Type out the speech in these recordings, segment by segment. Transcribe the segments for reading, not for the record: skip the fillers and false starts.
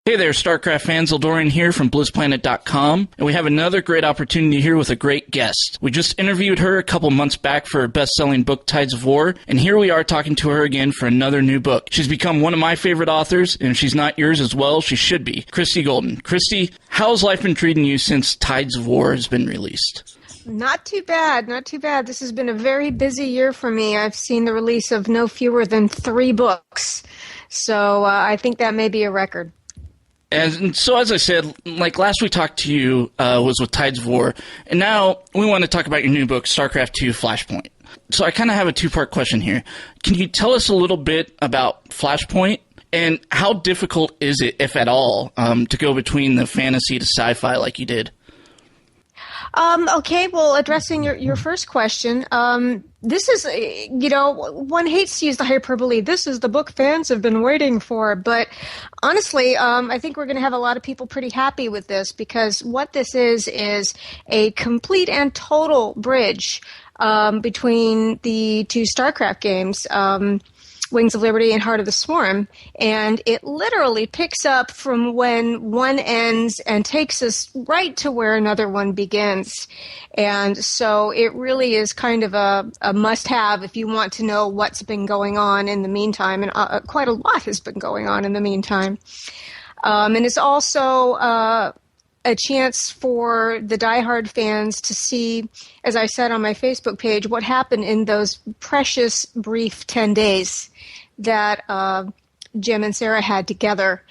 Hey there, StarCraft fans. Eldorian here from Blizzplanet.com, and we have another great opportunity here with a great guest. We just interviewed her a couple months back for her best-selling book, Tides of War, and here we are talking to her again for another new book. She's become one of my favorite authors, and if she's not yours as well, she should be. Christie Golden. Christie, how's life been treating you since Tides of War has been released? Not too bad, not too bad. This has been a very busy year for me. I've seen the release of no fewer than 3 books, so I think that may be a record. And so, as I said, like last we talked to you was with Tides of War, and now we want to talk about your new book, StarCraft II, Flashpoint. So I kind of have a two-part question here. Can you tell us a little bit about Flashpoint, and how difficult is it, if at all, to go between the fantasy to sci-fi like you did? Okay, well, addressing your first question, this is, one hates to use the hyperbole. This is the book fans have been waiting for. But honestly, I think we're going to have a lot of people pretty happy with this, because what this is a complete and total bridge between the 2 StarCraft games, Wings of Liberty and Heart of the Swarm, and it literally picks up from when one ends and takes us right to where another one begins. And so it really is kind of a must-have if you want to know what's been going on in the meantime, and quite a lot has been going on in the meantime. And it's also a chance for the diehard fans to see, as I said on my Facebook page, what happened in those precious, brief 10 days that Jim and Sarah had together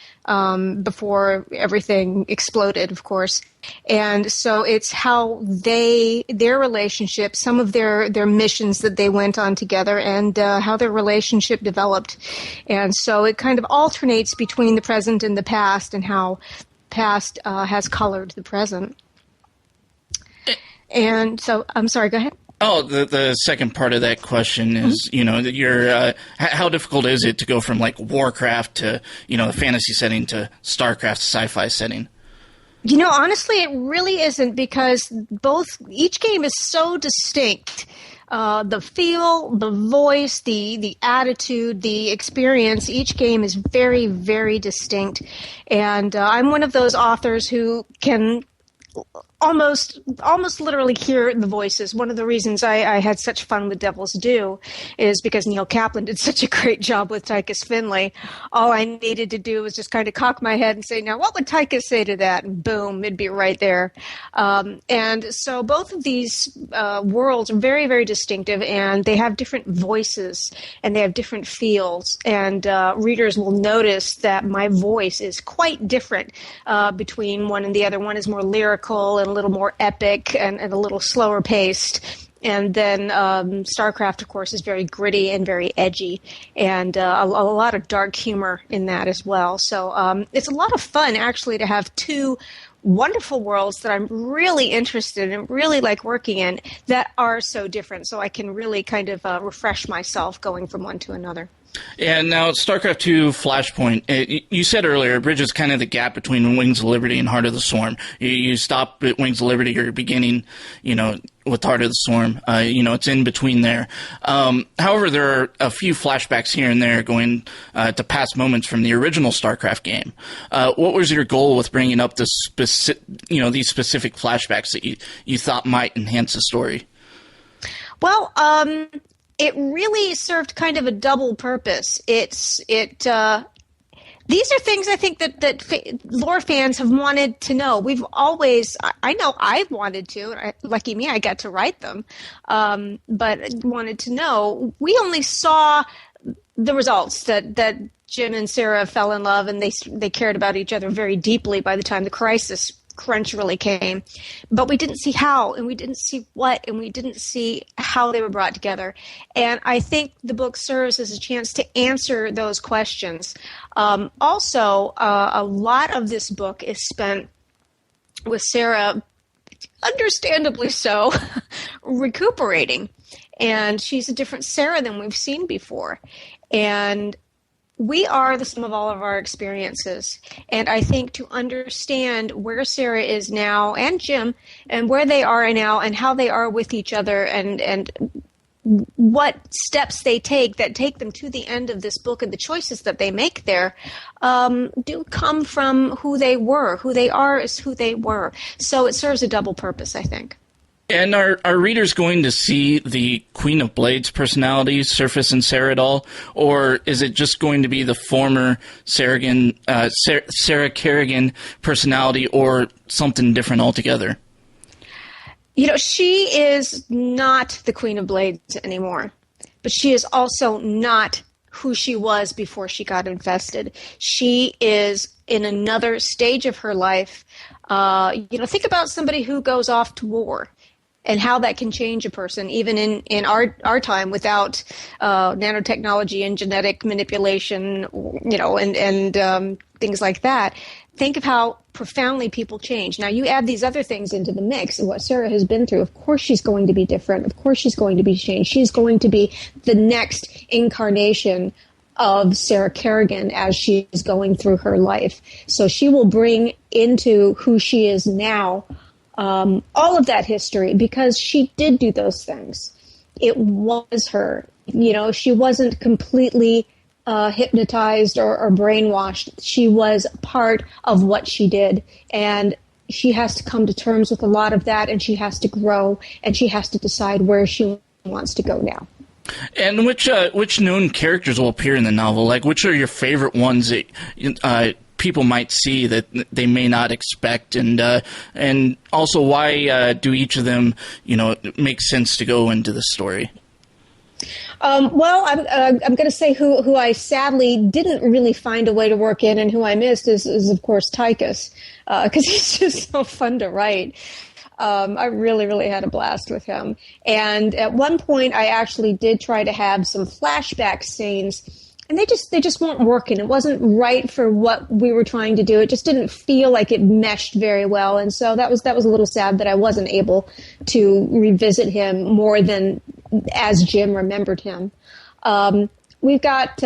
before everything exploded, of course. And so it's how their relationship, some of their missions that they went on together, and how their relationship developed. And so it kind of alternates between the present and the past, and how past has colored the present. And so, I'm sorry, go ahead. Oh, the second part of that question is, how difficult is it to go from like Warcraft to, the fantasy setting to StarCraft sci-fi setting? Honestly, it really isn't, because each game is so distinct. The feel, the voice, the attitude, the experience, each game is very, very distinct. And I'm one of those authors who can almost literally hear the voices. One of the reasons I had such fun with Devil's Due is because Neil Kaplan did such a great job with Tykus Finley. All I needed to do was just kind of cock my head and say, now what would Tykus say to that? And boom, it'd be right there. And so both of these worlds are very, very distinctive, and they have different voices and they have different feels. And readers will notice that my voice is quite different between one and the other. One is more lyrical and a little more epic and a little slower paced. And then StarCraft, of course, is very gritty and very edgy, and a lot of dark humor in that as well. So it's a lot of fun, actually, to have 2 wonderful worlds that I'm really interested in and really like working in that are so different. So I can really kind of refresh myself going from one to another. And now, StarCraft II Flashpoint, you said earlier, it bridges kind of the gap between Wings of Liberty and Heart of the Swarm. You stop at Wings of Liberty, or beginning, with Heart of the Swarm. It's in between there. However, there are a few flashbacks here and there going to past moments from the original StarCraft game. What was your goal with bringing up these specific flashbacks that you thought might enhance the story? Well, it really served kind of a double purpose. These are things I think that lore fans have wanted to know. I know I've wanted to. Lucky me, I got to write them. But wanted to know. We only saw the results that Jim and Sarah fell in love, and they cared about each other very deeply by the time the crisis crunch really came. But we didn't see how, and we didn't see what, and we didn't see how they were brought together. And I think the book serves as a chance to answer those questions. Also, a lot of this book is spent with Sarah, understandably so, recuperating. And she's a different Sarah than we've seen before. And we are the sum of all of our experiences. And I think to understand where Sarah is now, and Jim, and where they are now, and how they are with each other, and what steps they take that take them to the end of this book, and the choices that they make there do come from who they were. Who they are is who they were. So it serves a double purpose, I think. And are readers going to see the Queen of Blades personality surface in Ceratal, or is it just going to be the former Sarah Kerrigan personality, or something different altogether? You know, she is not the Queen of Blades anymore, but she is also not who she was before she got infested. She is in another stage of her life. Think about somebody who goes off to war and how that can change a person, even in our time, without nanotechnology and genetic manipulation, and things like that. Think of how profoundly people change. Now, you add these other things into the mix, and what Sarah has been through. Of course she's going to be different. Of course she's going to be changed. She's going to be the next incarnation of Sarah Kerrigan as she's going through her life. So she will bring into who she is now all of that history, because she did do those things. It was her. You know, she wasn't completely hypnotized or brainwashed. She was part of what she did, and she has to come to terms with a lot of that, and she has to grow, and she has to decide where she wants to go now. And which known characters will appear in the novel? Like, which are your favorite ones that people might see that they may not expect, and also why do each of them, make sense to go into the story? Well, I'm going to say who I sadly didn't really find a way to work in, and who I missed is of course Tykus, because he's just so fun to write. I really, really had a blast with him. And at one point, I actually did try to have some flashback scenes, and they just weren't working. It wasn't right for what we were trying to do. It just didn't feel like it meshed very well, and so that was a little sad that I wasn't able to revisit him more than as Jim remembered him. We've got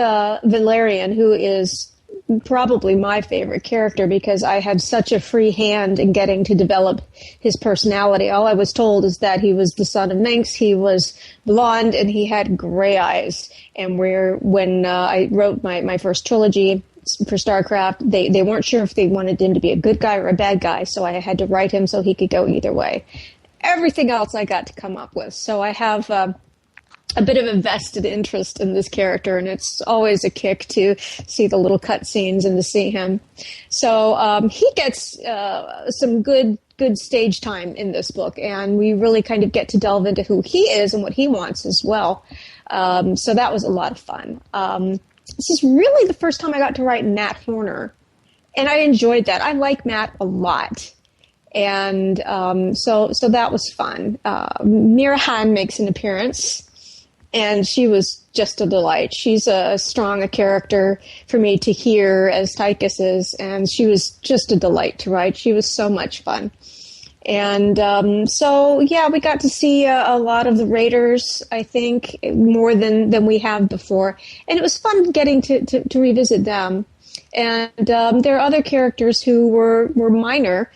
Valerian, who is probably my favorite character, because I had such a free hand in getting to develop his personality. All I was told is that he was the son of Minx, he was blonde, and he had gray eyes. And when I wrote my first trilogy for StarCraft, they weren't sure if they wanted him to be a good guy or a bad guy, so I had to write him so he could go either way. Everything else I got to come up with. So I have a bit of a vested interest in this character, and it's always a kick to see the little cutscenes and to see him. So he gets some good stage time in this book, and we really kind of get to delve into who he is and what he wants as well. So that was a lot of fun. This is really the first time I got to write Matt Horner, and I enjoyed that. I like Matt a lot. And so that was fun. Mira Han makes an appearance, and she was just a delight. She's as strong a character for me to hear as Tykus is, and she was just a delight to write. She was so much fun. And we got to see a lot of the Raiders, I think, more than we have before. And it was fun getting to revisit them. And there are other characters who were minor,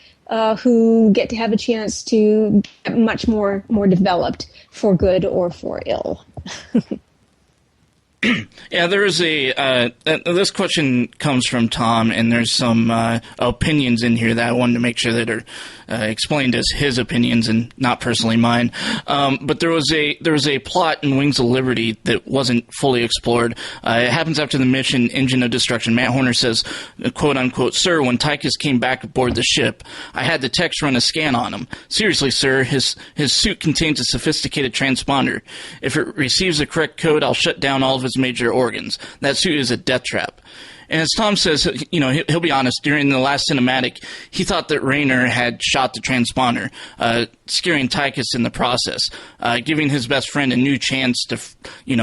who get to have a chance to get much more developed, for good or for ill. Yeah, there is this question comes from Tom, and there's some opinions in here that I wanted to make sure that are explained as his opinions and not personally mine. But there was a plot in Wings of Liberty that wasn't fully explored. It happens after the mission Engine of Destruction. Matt Horner says, quote unquote, "Sir, when Tykus came back aboard the ship, I had the techs run a scan on him. Seriously, sir, his suit contains a sophisticated transponder. If it receives the correct code, I'll shut down all of his major organs. That suit is a death trap." And as Tom says, he'll be honest, during the last cinematic, he thought that Raynor had shot the transponder, scaring Tykus in the process, giving his best friend a new chance to,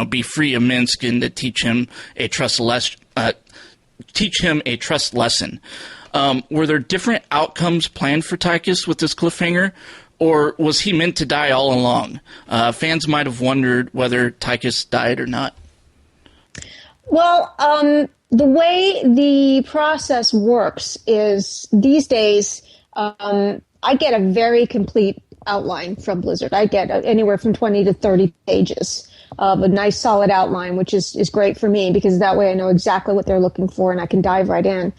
be free of Minsk and to teach him a trust lesson. Were there different outcomes planned for Tykus with this cliffhanger, or was he meant to die all along? Fans might have wondered whether Tykus died or not. Well, the way the process works is these days I get a very complete outline from Blizzard. I get anywhere from 20 to 30 pages of a nice solid outline, which is great for me because that way I know exactly what they're looking for and I can dive right in.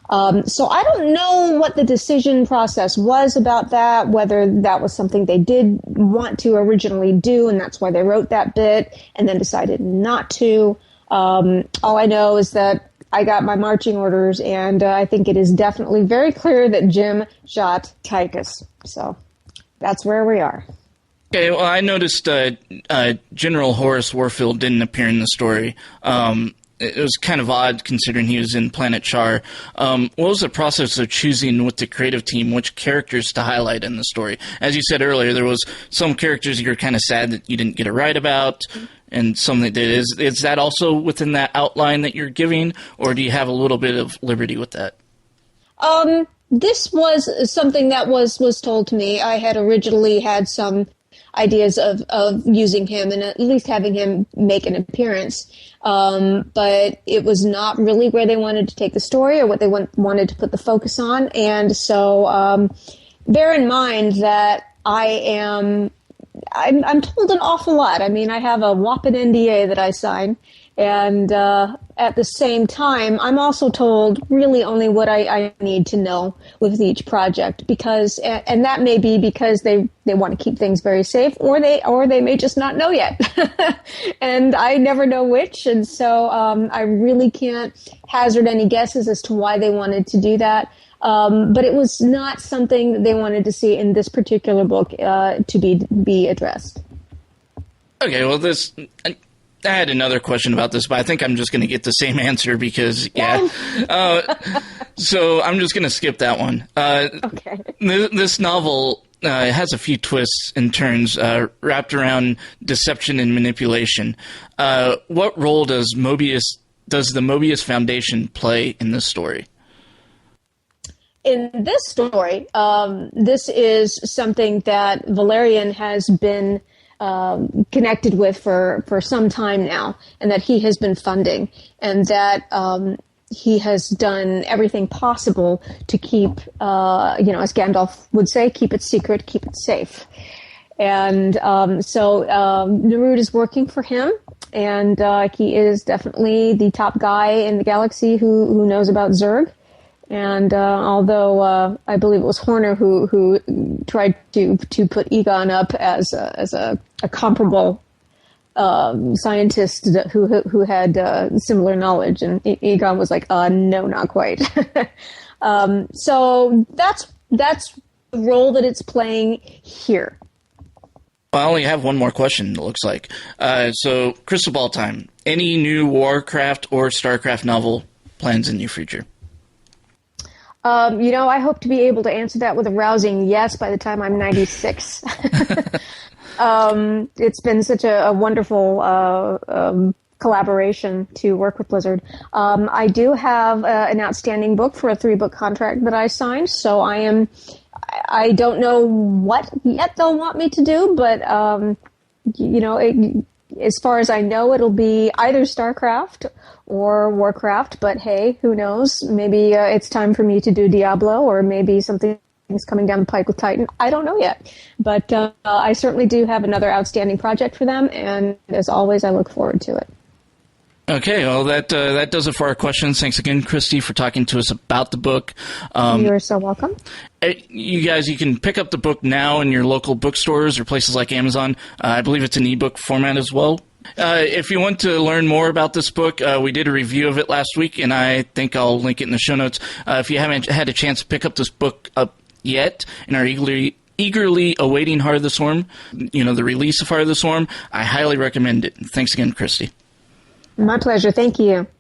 So I don't know what the decision process was about that, whether that was something they did want to originally do and that's why they wrote that bit and then decided not to. All I know is that I got my marching orders, and I think it is definitely very clear that Jim shot Tykus. So that's where we are. Okay, well, I noticed General Horus Warfield didn't appear in the story. It was kind of odd considering he was in Planet Char. What was the process of choosing with the creative team which characters to highlight in the story? As you said earlier, there was some characters you're kind of sad that you didn't get it right about, and some that did. Is that also within that outline that you're giving, or do you have a little bit of liberty with that? This was something that was told to me. I had originally had some ideas of using him and at least having him make an appearance. But it was not really where they wanted to take the story or what they wanted to put the focus on. And so bear in mind that I'm told an awful lot. I mean, I have a whopping NDA that I sign. And at the same time, I'm also told really only what I need to know with each project, because, and that may be because they want to keep things very safe, or they may just not know yet. And I never know which, and so I really can't hazard any guesses as to why they wanted to do that. But it was not something that they wanted to see in this particular book to be addressed. Okay, well, I had another question about this, but I think I'm just going to get the same answer because, yeah. So I'm just going to skip that one. Okay. This novel has a few twists and turns wrapped around deception and manipulation. What role does the Mobius Foundation play in this story? In this story, this is something that Valerian has been connected with for some time now, and that he has been funding, and that he has done everything possible to keep, as Gandalf would say, keep it secret, keep it safe. And so Nerud is working for him, and he is definitely the top guy in the galaxy who knows about Zerg. And although I believe it was Horner who tried to put Egon up as a comparable scientist who had similar knowledge, and Egon was like, no, not quite. So that's the role that it's playing here. I only have one more question, it looks like. So, crystal ball time. Any new Warcraft or StarCraft novel plans in your future? I hope to be able to answer that with a rousing yes by the time I'm 96. It's been such a wonderful collaboration to work with Blizzard. I do have an outstanding book for a 3-book contract that I signed, so I don't know what yet they'll want me to do, but as far as I know, it'll be either StarCraft or Warcraft, but hey, who knows? Maybe it's time for me to do Diablo, or maybe something's coming down the pike with Titan. I don't know yet, but I certainly do have another outstanding project for them, and as always, I look forward to it. Okay, well, that does it for our questions. Thanks again, Christie, for talking to us about the book. You're so welcome. You guys, you can pick up the book now in your local bookstores or places like Amazon. I believe it's an ebook format as well. If you want to learn more about this book, we did a review of it last week, and I think I'll link it in the show notes. If you haven't had a chance to pick up this book up yet and are eagerly awaiting Heart of the Swarm, the release of Heart of the Swarm, I highly recommend it. Thanks again, Christie. My pleasure. Thank you.